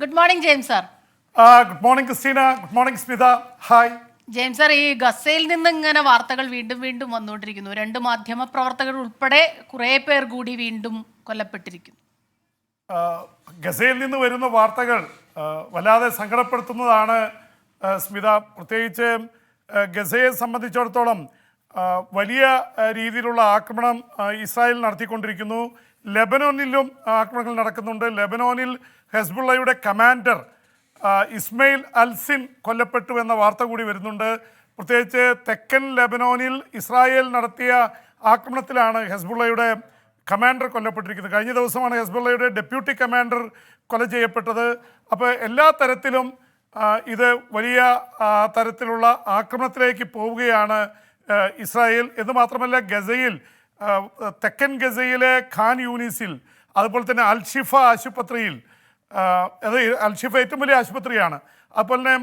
Good morning James sir. Good morning Christina. Good morning Smitha. Hi James sir, ഈ ഗസയിൽ നിന്ന് ഇങ്ങനെ വാർത്തകൾ വീണ്ടും വീണ്ടും വന്നുകൊണ്ടിരിക്കുന്നു. 2 മാധ്യമ പ്രവർത്തകർ ഉൾപ്പെടെ കുറേ പേർ കൂടി വീണ്ടും കൊല്ലപ്പെട്ടിരിക്കുന്നു. ഗസയിൽ നിന്ന് വരുന്ന വാർത്തകൾ വല്ലാതെ സങ്കടപ്പെടുത്തുന്നതാണ് സ്മിത. പ്രത്യേകിച്ച് ഗസയെ സംബന്ധിച്ചിടത്തോളം വലിയ രീതിയിലുള്ള ആക്രമണം ഇസ്രായേൽ നടത്തിക്കൊണ്ടിരിക്കുന്നു. ലെബനോനിലും ആക്രമണങ്ങൾ നടക്കുന്നുണ്ട്. ലെബനോനിൽ ഹെസ്ബുള്ളയുടെ കമാൻഡർ ഇസ്മയിൽ അൽസിൻ കൊല്ലപ്പെട്ടു എന്ന വാർത്ത കൂടി വരുന്നുണ്ട്. പ്രത്യേകിച്ച് തെക്കൻ ലെബനോനിൽ ഇസ്രായേൽ നടത്തിയ ആക്രമണത്തിലാണ് ഹെസ്ബുള്ളയുടെ കമാൻഡർ കൊല്ലപ്പെട്ടിരിക്കുന്നത്. കഴിഞ്ഞ ദിവസമാണ് ഹെസ്ബുള്ളയുടെ ഡെപ്യൂട്ടി കമാൻഡർ കൊല ചെയ്യപ്പെട്ടത്. അപ്പോൾ എല്ലാ തരത്തിലും ഇത് വലിയ തരത്തിലുള്ള ആക്രമണത്തിലേക്ക് പോവുകയാണ് ഇസ്രായേൽ. എന്ന് മാത്രമല്ല, ഗസയിൽ തെക്കൻ ഗസയിലെ ഖാൻ യൂനിസിൽ, അതുപോലെ തന്നെ അൽഷിഫ ആശുപത്രിയിൽ, അത് അൽഷിഫ ഏറ്റവും വലിയ ആശുപത്രിയാണ്, അതുപോലെ തന്നെ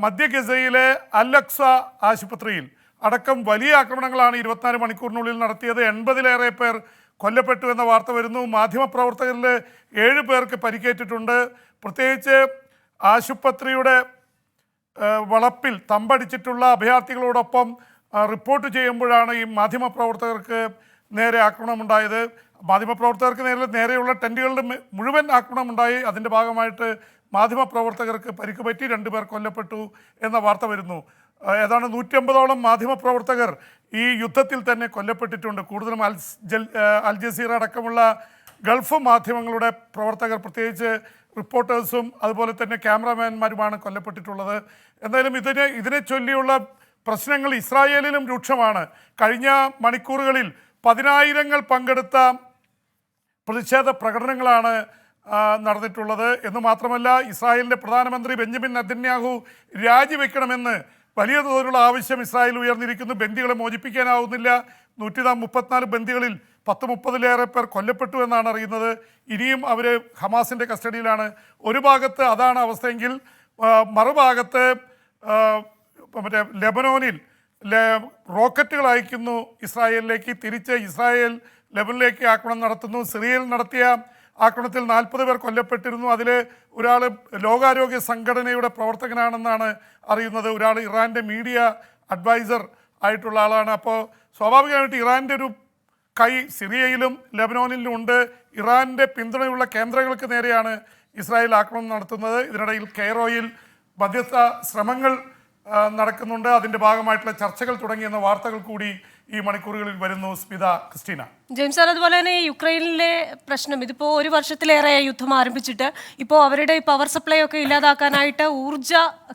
മധ്യ ഗസയിലെ അൽ അക്സ ആശുപത്രിയിൽ അടക്കം വലിയ ആക്രമണങ്ങളാണ് 24 മണിക്കൂറിനുള്ളിൽ നടത്തിയത്. 80-ലേറെ പേർ കൊല്ലപ്പെട്ടു എന്ന വാർത്ത വരുന്നു. മാധ്യമപ്രവർത്തകരിൽ 7 പേർക്ക് പരിക്കേറ്റിട്ടുണ്ട്. പ്രത്യേകിച്ച് ആശുപത്രിയുടെ വളപ്പിൽ തമ്പടിച്ചിട്ടുള്ള അഭയാർത്ഥികളോടൊപ്പം റിപ്പോർട്ട് ചെയ്യുമ്പോഴാണ് ഈ മാധ്യമപ്രവർത്തകർക്ക് നേരെ ആക്രമണമുണ്ടായത്. മാധ്യമപ്രവർത്തകർക്ക് നേരെയുള്ള ടെൻറ്റുകളുടെ മുഴുവൻ ആക്രമണമുണ്ടായി. അതിൻ്റെ ഭാഗമായിട്ട് മാധ്യമപ്രവർത്തകർക്ക് പരിക്ക് പറ്റി, 2 പേർ കൊല്ലപ്പെട്ടു എന്ന വാർത്ത വരുന്നു. ഏതാണ്ട് 150ഓളം മാധ്യമപ്രവർത്തകർ ഈ യുദ്ധത്തിൽ തന്നെ കൊല്ലപ്പെട്ടിട്ടുണ്ട്. കൂടുതലും അൽ ജസീറ അടക്കമുള്ള ഗൾഫ് മാധ്യമങ്ങളുടെ പ്രവർത്തകർ, പ്രത്യേകിച്ച് റിപ്പോർട്ടേഴ്സും അതുപോലെ തന്നെ ക്യാമറാമാൻമാരുമാണ് കൊല്ലപ്പെട്ടിട്ടുള്ളത്. എന്തായാലും ഇതിനെ ചൊല്ലിയുള്ള പ്രശ്നങ്ങൾ ഇസ്രായേലിലും രൂക്ഷമാണ്. കഴിഞ്ഞ മണിക്കൂറുകളിൽ 10,000 പങ്കെടുത്ത പ്രതിഷേധ പ്രകടനങ്ങളാണ് നടന്നിട്ടുള്ളത്. എന്ന് മാത്രമല്ല, ഇസ്രായേലിൻ്റെ പ്രധാനമന്ത്രി ബെഞ്ചമിൻ നെതന്യാഹു രാജിവെക്കണമെന്ന് വലിയ തോതിലുള്ള ആവശ്യം ഇസ്രായേൽ ഉയർന്നിരിക്കുന്നു. ബന്ദികളെ മോചിപ്പിക്കാനാവുന്നില്ല. 134 ബന്ദികളിൽ 30-ലേറെ പേർ കൊല്ലപ്പെട്ടു എന്നാണ് അറിയുന്നത്. ഇനിയും അവർ ഹമാസിൻ്റെ കസ്റ്റഡിയിലാണ്. ഒരു ഭാഗത്ത് അതാണ് അവസ്ഥയെങ്കിൽ മറുഭാഗത്ത് മറ്റേ ലെബനോനിൽ റോക്കറ്റുകൾ അയക്കുന്നു ഇസ്രായേലിലേക്ക്. തിരിച്ച് ഇസ്രായേൽ ലെബനിലേക്ക് ആക്രമണം നടത്തുന്നു. സിറിയയിൽ നടത്തിയ ആക്രമണത്തിൽ 40 പേർ കൊല്ലപ്പെട്ടിരുന്നു. അതിൽ ഒരാൾ ലോകാരോഗ്യ സംഘടനയുടെ പ്രവർത്തകനാണെന്നാണ് അറിയുന്നത്. ഒരാൾ ഇറാൻ്റെ മീഡിയ അഡ്വൈസർ ആയിട്ടുള്ള ആളാണ്. അപ്പോൾ സ്വാഭാവികമായിട്ട് ഇറാൻ്റെ ഒരു കൈ സിറിയയിലും ലെബനോനിലും ഉണ്ട്. ഇറാൻ്റെ പിന്തുണയുള്ള കേന്ദ്രങ്ങൾക്ക് നേരെയാണ് ഇസ്രായേൽ ആക്രമണം നടത്തുന്നത്. ഇതിനിടയിൽ കെയ്റോയിൽ മധ്യസ്ഥ ശ്രമങ്ങൾ നടക്കുന്നുണ്ട്. അതിൻ്റെ ഭാഗമായിട്ടുള്ള ചർച്ചകൾ തുടങ്ങിയെന്ന വാർത്തകൾ കൂടി ഈ മണിക്കൂറുകളിൽ വരുന്നു. സ്മിത, ക്രിസ്റ്റീന. ജെയിംസ് സാർ, അതുപോലെ തന്നെ യുക്രൈനിലെ പ്രശ്നം, ഇതിപ്പോൾ 1 വർഷത്തിലേറെ യുദ്ധം ആരംഭിച്ചിട്ട് ഇപ്പോൾ അവരുടെ പവർ സപ്ലൈ ഒക്കെ ഇല്ലാതാക്കാനായിട്ട് ഊർജ്ജ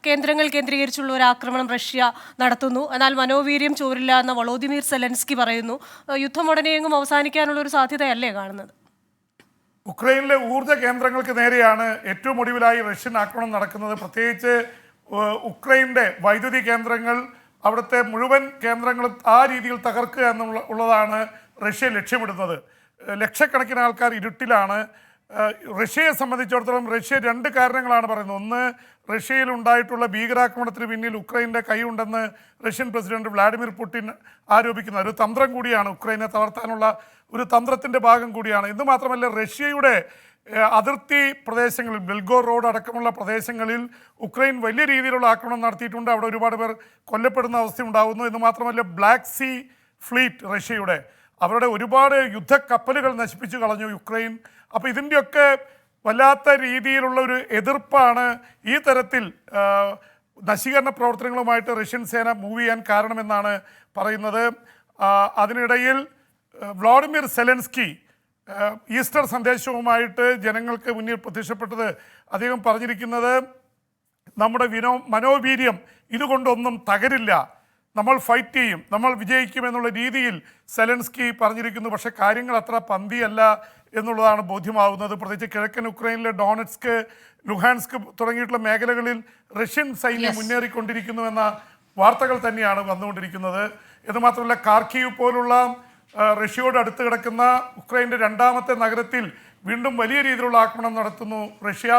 കേന്ദ്രങ്ങൾ കേന്ദ്രീകരിച്ചുള്ള ഒരു ആക്രമണം റഷ്യ നടത്തുന്നു. എന്നാൽ മനോവീര്യം ചോരില്ല എന്ന് വളോദിമീർ സെലൻസ്കി പറയുന്നു. യുദ്ധം ഉടനെയെങ്കിലും അവസാനിക്കാനുള്ള ഒരു സാധ്യതയല്ലേ കാണുന്നത്? ഉക്രൈനിലെ ഊർജ്ജ കേന്ദ്രങ്ങൾക്ക് നേരെയാണ് ഏറ്റവും ഒടുവിലായി റഷ്യൻ ആക്രമണം നടക്കുന്നത്. പ്രത്യേകിച്ച് ഉക്രൈൻ്റെ വൈദ്യുതി കേന്ദ്രങ്ങൾ, അവിടുത്തെ മുഴുവൻ കേന്ദ്രങ്ങളും ആ രീതിയിൽ തകർക്കുക എന്നുള്ളതാണ് റഷ്യ ലക്ഷ്യമിടുന്നത്. ലക്ഷക്കണക്കിന് ആൾക്കാർ ഇരുട്ടിലാണ്. റഷ്യയെ സംബന്ധിച്ചിടത്തോളം റഷ്യ 2 കാരണങ്ങളാണ് പറയുന്നത്. ഒന്ന്, റഷ്യയിൽ ഉണ്ടായിട്ടുള്ള ഭീകരാക്രമണത്തിന് പിന്നിൽ ഉക്രൈൻ്റെ കൈയുണ്ടെന്ന് റഷ്യൻ പ്രസിഡന്റ് വ്ളാഡിമിർ പുടിൻ ആരോപിക്കുന്ന ഒരു തന്ത്രം കൂടിയാണ്. ഉക്രൈനെ തളർത്താനുള്ള ഒരു തന്ത്രത്തിൻ്റെ ഭാഗം കൂടിയാണ്. ഇത് മാത്രമല്ല, റഷ്യയുടെ അതിർത്തി പ്രദേശങ്ങളിൽ, ബെൽഗോർ റോഡ് അടക്കമുള്ള പ്രദേശങ്ങളിൽ ഉക്രൈൻ വലിയ രീതിയിലുള്ള ആക്രമണം നടത്തിയിട്ടുണ്ട്. അവിടെ ഒരുപാട് പേർ കൊല്ലപ്പെടുന്ന അവസ്ഥ ഉണ്ടാകുന്നു. എന്ന് മാത്രമല്ല, ബ്ലാക്ക് സീ ഫ്ലീറ്റ് റഷ്യയുടെ, അവരുടെ ഒരുപാട് യുദ്ധക്കപ്പലുകൾ നശിപ്പിച്ചു കളഞ്ഞു യുക്രൈൻ. അപ്പോൾ ഇതിൻ്റെയൊക്കെ വല്ലാത്ത രീതിയിലുള്ള ഒരു എതിർപ്പാണ് ഈ തരത്തിൽ നശീകരണ പ്രവർത്തനങ്ങളുമായിട്ട് റഷ്യൻ സേന മൂവ് ചെയ്യാൻ കാരണമെന്നാണ് പറയുന്നത്. അതിനിടയിൽ വ്ളാഡിമിർ സെലൻസ്കി ഈസ്റ്റർ സന്ദേശവുമായിട്ട് ജനങ്ങൾക്ക് മുന്നിൽ പ്രത്യക്ഷപ്പെട്ടത് അദ്ദേഹം പറഞ്ഞിരിക്കുന്നത്, നമ്മുടെ മനോവീര്യം ഇതുകൊണ്ടൊന്നും തകരില്ല, നമ്മൾ ഫൈറ്റ് ചെയ്യും, നമ്മൾ വിജയിക്കുമെന്നുള്ള രീതിയിൽ സെലൻസ്കി പറഞ്ഞിരിക്കുന്നു. പക്ഷേ കാര്യങ്ങൾ അത്ര പന്തിയല്ല എന്നുള്ളതാണ് ബോധ്യമാവുന്നത്. പ്രത്യേകിച്ച് കിഴക്കൻ ഉക്രൈനിലെ ഡോണറ്റ്സ്ക്, ലുഹാൻസ്ക് തുടങ്ങിയിട്ടുള്ള മേഖലകളിൽ റഷ്യൻ സൈന്യം മുന്നേറിക്കൊണ്ടിരിക്കുന്നു എന്ന വാർത്തകൾ തന്നെയാണ് വന്നുകൊണ്ടിരിക്കുന്നത്. എന്ന് മാത്രമല്ല, കാർക്കീവ് പോലുള്ള റഷ്യയോട് അടുത്ത് കിടക്കുന്ന ഉക്രൈൻ്റെ 2ാമത്തെ നഗരത്തിൽ വീണ്ടും വലിയ രീതിയിലുള്ള ആക്രമണം നടത്തുന്നു റഷ്യ.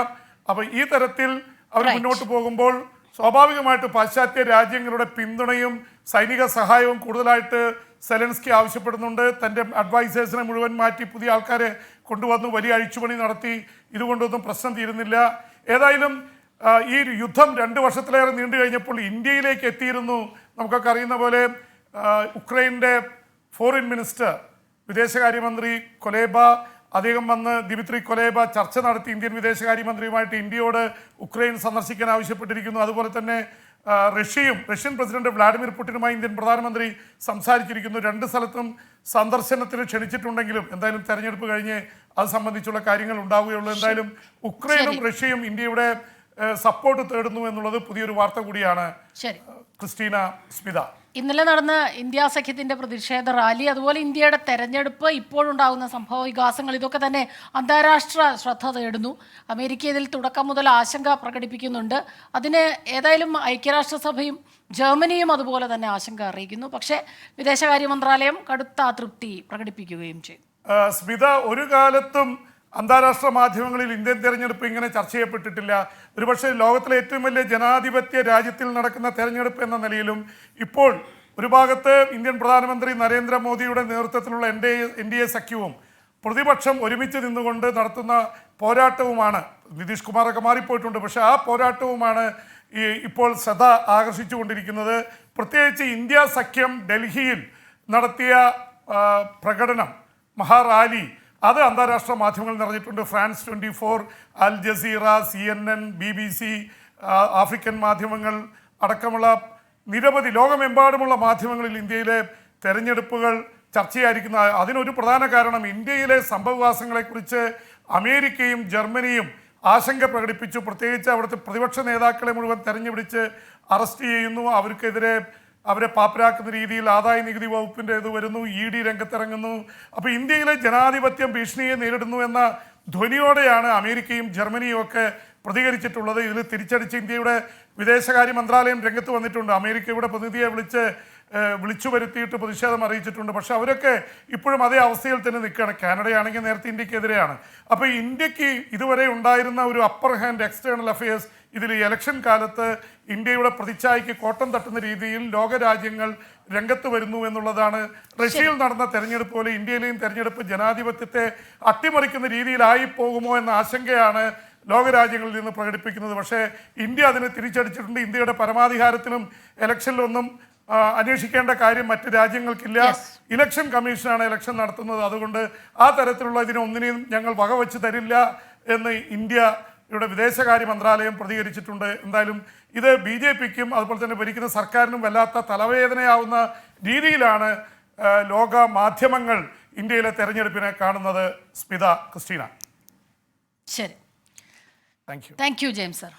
അപ്പോൾ ഈ തരത്തിൽ അവർ മുന്നോട്ട് പോകുമ്പോൾ സ്വാഭാവികമായിട്ട് പാശ്ചാത്യ രാജ്യങ്ങളുടെ പിന്തുണയും സൈനിക സഹായവും കൂടുതലായിട്ട് സെലൻസ്കി ആവശ്യപ്പെടുന്നുണ്ട്. തൻ്റെ അഡ്വൈസേഴ്സിനെ മുഴുവൻ മാറ്റി പുതിയ ആൾക്കാരെ കൊണ്ടുവന്നു, വലിയ അഴിച്ചുപണി നടത്തി. ഇതുകൊണ്ടൊന്നും പ്രശ്നം തീരുന്നില്ല. ഏതായാലും ഈ യുദ്ധം 2 വർഷത്തിലേറെ നീണ്ടു കഴിഞ്ഞപ്പോൾ ഇന്ത്യയിലേക്ക് എത്തിയിരുന്നു. നമുക്കൊക്കെ അറിയുന്ന പോലെ ഉക്രൈൻ്റെ ഫോറിൻ മിനിസ്റ്റർ, വിദേശകാര്യമന്ത്രി കൊലേബ, അദ്ദേഹം വന്ന് ദിമിത്രി കൊലേബ ചർച്ച നടത്തി ഇന്ത്യൻ വിദേശകാര്യമന്ത്രിയുമായിട്ട്. ഇന്ത്യയോട് ഉക്രൈൻ സന്ദർശിക്കാൻ ആവശ്യപ്പെട്ടിരിക്കുന്നു. അതുപോലെ തന്നെ റഷ്യൻ പ്രസിഡന്റ് വ്ളാഡിമിർ പുടിനുമായി ഇന്ത്യൻ പ്രധാനമന്ത്രി സംസാരിച്ചിരിക്കുന്നു. 2 സ്ഥലത്തും സന്ദർശനത്തിന് ക്ഷണിച്ചിട്ടുണ്ടെങ്കിലും എന്തായാലും തെരഞ്ഞെടുപ്പ് കഴിഞ്ഞ് അത് സംബന്ധിച്ചുള്ള കാര്യങ്ങൾ ഉണ്ടാവുകയുള്ളൂ. എന്തായാലും ഉക്രൈനും റഷ്യയും ഇന്ത്യയുടെ സപ്പോർട്ട് തേടുന്നു എന്നുള്ളത് പുതിയൊരു വാർത്ത കൂടിയാണ്. ക്രിസ്റ്റീന, സ്മിത, ഇന്നലെ നടന്ന ഇന്ത്യ സഖ്യത്തിന്റെ പ്രതിഷേധ റാലി, അതുപോലെ ഇന്ത്യയുടെ തെരഞ്ഞെടുപ്പ്, ഇപ്പോഴുണ്ടാകുന്ന സംഭവ വികാസങ്ങൾ, ഇതൊക്കെ തന്നെ അന്താരാഷ്ട്ര ശ്രദ്ധ തേടുന്നു. അമേരിക്ക ഇതിൽ തുടക്കം മുതൽ ആശങ്ക പ്രകടിപ്പിക്കുന്നുണ്ട്. അതിന് ഏതായാലും ഐക്യരാഷ്ട്രസഭയും ജർമ്മനിയും അതുപോലെ തന്നെ ആശങ്ക അറിയിക്കുന്നു. പക്ഷേ വിദേശകാര്യ മന്ത്രാലയം കടുത്ത അതൃപ്തി പ്രകടിപ്പിക്കുകയും ചെയ്തു. സ്മിത, ഒരു കാലത്തും അന്താരാഷ്ട്ര മാധ്യമങ്ങളിൽ ഇന്ത്യൻ തെരഞ്ഞെടുപ്പ് ഇങ്ങനെ ചർച്ച ചെയ്യപ്പെട്ടിട്ടില്ല. ഒരുപക്ഷെ ലോകത്തിലെ ഏറ്റവും വലിയ ജനാധിപത്യ രാജ്യത്തിൽ നടക്കുന്ന തെരഞ്ഞെടുപ്പ് എന്ന നിലയിലും ഇപ്പോൾ ഒരു ഭാഗത്ത് ഇന്ത്യൻ പ്രധാനമന്ത്രി നരേന്ദ്രമോദിയുടെ നേതൃത്വത്തിലുള്ള NDA സഖ്യവും പ്രതിപക്ഷം ഒരുമിച്ച് നിന്നുകൊണ്ട് നടത്തുന്ന പോരാട്ടവുമാണ്. നിതീഷ് കുമാറൊക്കെ മാറിപ്പോയിട്ടുണ്ട്, പക്ഷേ ആ പോരാട്ടവുമാണ് ഇപ്പോൾ ശ്രദ്ധ ആകർഷിച്ചുകൊണ്ടിരിക്കുന്നത്. പ്രത്യേകിച്ച് ഇന്ത്യ സഖ്യം ഡൽഹിയിൽ നടത്തിയ പ്രകടനം, മഹാറാലി, അത് അന്താരാഷ്ട്ര മാധ്യമങ്ങൾ നിറഞ്ഞിട്ടുണ്ട്. France 24, Al Jazeera, CNN, BBC, African മാധ്യമങ്ങൾ അടക്കമുള്ള നിരവധി ലോകമെമ്പാടുമുള്ള മാധ്യമങ്ങളിൽ ഇന്ത്യയിലെ തെരഞ്ഞെടുപ്പുകൾ ചർച്ചയായിരിക്കുന്ന. അതിനൊരു പ്രധാന കാരണം ഇന്ത്യയിലെ സംഭവവികാസങ്ങളെക്കുറിച്ച് അമേരിക്കയും ജർമ്മനിയും ആശങ്ക പ്രകടിപ്പിച്ചു. പ്രത്യേകിച്ച് അവിടുത്തെ പ്രതിപക്ഷ നേതാക്കളെ മുഴുവൻ തെരഞ്ഞുപിടിച്ച് അറസ്റ്റ് ചെയ്യുന്നു. അവരെ പാപ്പരാക്കുന്ന രീതിയിൽ ആദായ നികുതി വകുപ്പിൻ്റെ ഇത് വരുന്നു, ED രംഗത്തിറങ്ങുന്നു. അപ്പോൾ ഇന്ത്യയിലെ ജനാധിപത്യം ഭീഷണിയെ നേരിടുന്നു എന്ന ധ്വനിയോടെയാണ് അമേരിക്കയും ജർമ്മനിയും ഒക്കെ പ്രതികരിച്ചിട്ടുള്ളത്. ഇതിൽ തിരിച്ചടിച്ച് ഇന്ത്യയുടെ വിദേശകാര്യ മന്ത്രാലയം രംഗത്ത് വന്നിട്ടുണ്ട്. അമേരിക്കയുടെ പ്രതിനിധിയെ വിളിച്ചു വരുത്തിയിട്ട് പ്രതിഷേധം അറിയിച്ചിട്ടുണ്ട്. പക്ഷെ അവരൊക്കെ ഇപ്പോഴും അതേ അവസ്ഥയിൽ തന്നെ നിൽക്കുകയാണ്. കാനഡയാണെങ്കിൽ നേരത്തെ ഇന്ത്യക്കെതിരെയാണ്. അപ്പോൾ ഇന്ത്യക്ക് ഇതുവരെ ഉണ്ടായിരുന്ന ഒരു അപ്പർ ഹാൻഡ് എക്സ്റ്റേണൽ അഫയേഴ്സ് ഇതിൽ ഇലക്ഷൻ കാലത്ത് ഇന്ത്യയുടെ പ്രതിച്ഛായയ്ക്ക് കോട്ടം തട്ടുന്ന രീതിയിൽ ലോകരാജ്യങ്ങൾ രംഗത്ത് വരുന്നു എന്നുള്ളതാണ്. റഷ്യയിൽ നടന്ന തെരഞ്ഞെടുപ്പ് പോലെ ഇന്ത്യയിലെയും തെരഞ്ഞെടുപ്പ് ജനാധിപത്യത്തെ അട്ടിമറിക്കുന്ന രീതിയിലായി പോകുമോ എന്ന ആശങ്കയാണ് ലോകരാജ്യങ്ങളിൽ നിന്ന് പ്രകടിപ്പിക്കുന്നത്. പക്ഷേ ഇന്ത്യ അതിനെ തിരിച്ചടിച്ചിട്ടുണ്ട്. ഇന്ത്യയുടെ പരമാധികാരത്തിലും ഇലക്ഷനിലൊന്നും അന്വേഷിക്കേണ്ട കാര്യം മറ്റ് രാജ്യങ്ങൾക്കില്ല. ഇലക്ഷൻ കമ്മീഷനാണ് ഇലക്ഷൻ നടത്തുന്നത്. അതുകൊണ്ട് ആ തരത്തിലുള്ള ഇതിനൊന്നിനെയും ഞങ്ങൾ വകവെച്ച് തരില്ല എന്ന് ഇന്ത്യയുടെ വിദേശകാര്യ മന്ത്രാലയം പ്രതികരിച്ചിട്ടുണ്ട്. എന്തായാലും ഇത് BJPക്കും അതുപോലെ തന്നെ ഭരിക്കുന്ന സർക്കാരിനും വല്ലാത്ത തലവേദനയാവുന്ന രീതിയിലാണ് ലോക മാധ്യമങ്ങൾ ഇന്ത്യയിലെ തെരഞ്ഞെടുപ്പിനെ കാണുന്നത്. സ്മിത, ക്രിസ്റ്റീന. ശരി, താങ്ക് യു ജെയിംസ് സർ.